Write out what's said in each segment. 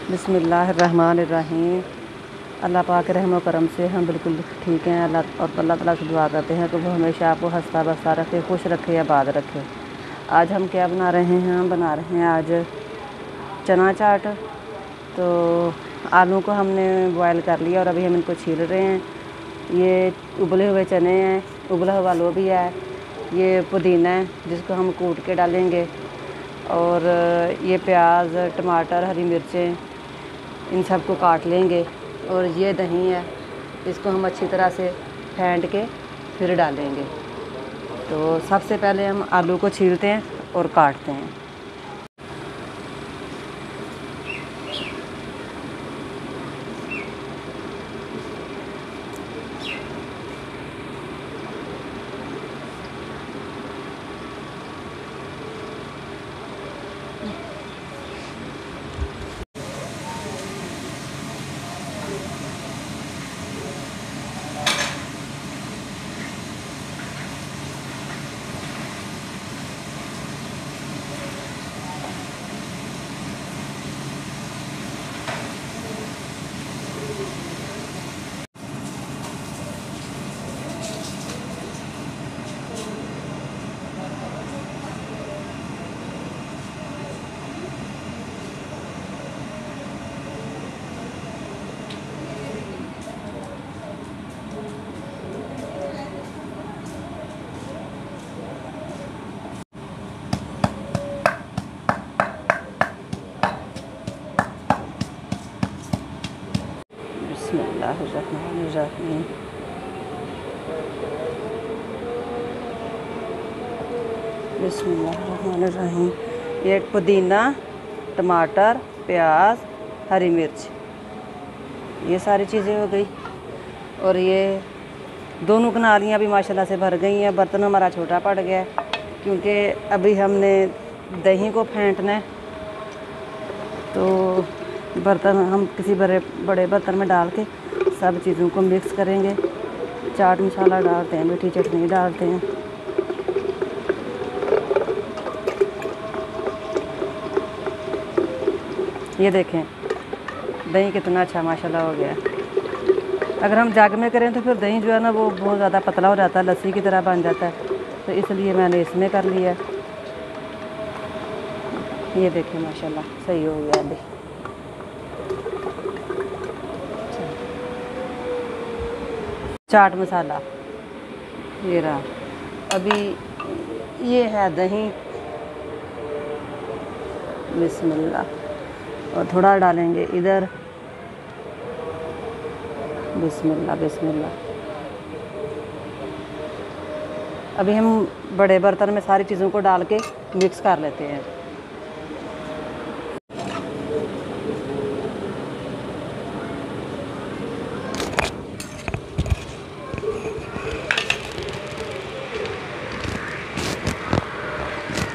बिस्मिल्लाहिर्रहमानिर्रहीम। अल्लाह पाक के रहम करम से हम बिल्कुल ठीक हैं। अल्लाह ताला से दुआ करते हैं कि वो हमेशा आपको हंसता बसता रखे, खुश रखे, आबाद रखे। आज हम क्या बना रहे हैं? हम बना रहे हैं आज चना चाट। तो आलू को हमने बॉयल कर लिया और अभी हम इनको छील रहे हैं। ये उबले हुए चने हैं, उबला हुआ लोबी है, ये पुदीना है जिसको हम कूट के डालेंगे, और ये प्याज, टमाटर, हरी मिर्चें, इन सब को काट लेंगे। और ये दही है, इसको हम अच्छी तरह से फेंट के फिर डालेंगे। तो सबसे पहले हम आलू को छीलते हैं और काटते हैं। बिस्मिल्लाहिर्रहमानिर्रहीम। बिस्मिल्लाहिर्रहमानिर्रहीम। ये पुदीना, टमाटर, प्याज, हरी मिर्च, ये सारी चीज़ें हो गई। और ये दोनों कनालियाँ भी माशाल्लाह से भर गई हैं। बर्तन हमारा छोटा पड़ गया है क्योंकि अभी हमने दही को फेंटना है। तो बर्तन हम किसी बड़े बर्तन में डाल के सब चीज़ों को मिक्स करेंगे। चाट मसाला डालते हैं, मीठी चटनी डालते हैं। ये देखें दही कितना अच्छा माशाल्लाह हो गया। अगर हम जग में करें तो फिर दही जो है ना वो बहुत ज़्यादा पतला हो जाता है, लस्सी की तरह बन जाता है। तो इसलिए मैंने इसमें कर लिया। ये देखें माशाल्लाह सही हो गया। अभी चाट मसाला ये रहा। अभी ये है दही, बिस्मिल्लाह, और थोड़ा डालेंगे इधर, बिस्मिल्लाह बिस्मिल्लाह। अभी हम बड़े बर्तन में सारी चीज़ों को डाल के मिक्स कर लेते हैं।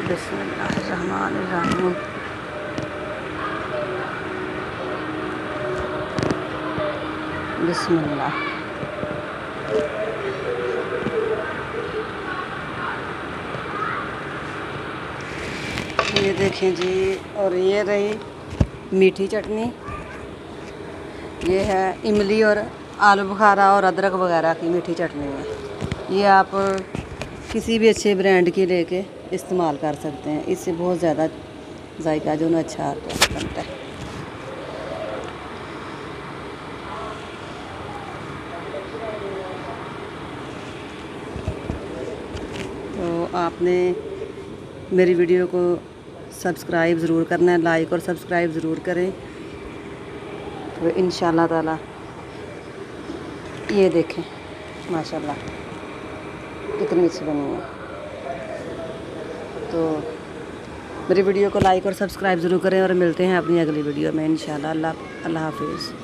बिस्मिल्लाहिर्रहमानिर्रहीम। बिस्मिल्लाह। ये देखें जी, और ये रही मीठी चटनी। ये है इमली और आलू बुखारा और अदरक वगैरह की मीठी चटनी है। ये आप किसी भी अच्छे ब्रांड की लेके इस्तेमाल कर सकते हैं। इससे बहुत ज़्यादा जायका जो ना अच्छा बनता है। तो आपने मेरी वीडियो को सब्सक्राइब ज़रूर करना है, लाइक और सब्सक्राइब ज़रूर करें। तो इंशाल्लाह ताला ये देखें माशाल्लाह कितनी अच्छी बनी है। तो मेरी वीडियो को लाइक और सब्सक्राइब ज़रूर करें और मिलते हैं अपनी अगली वीडियो में इंशाल्लाह। अल्लाह हाफ़िज़।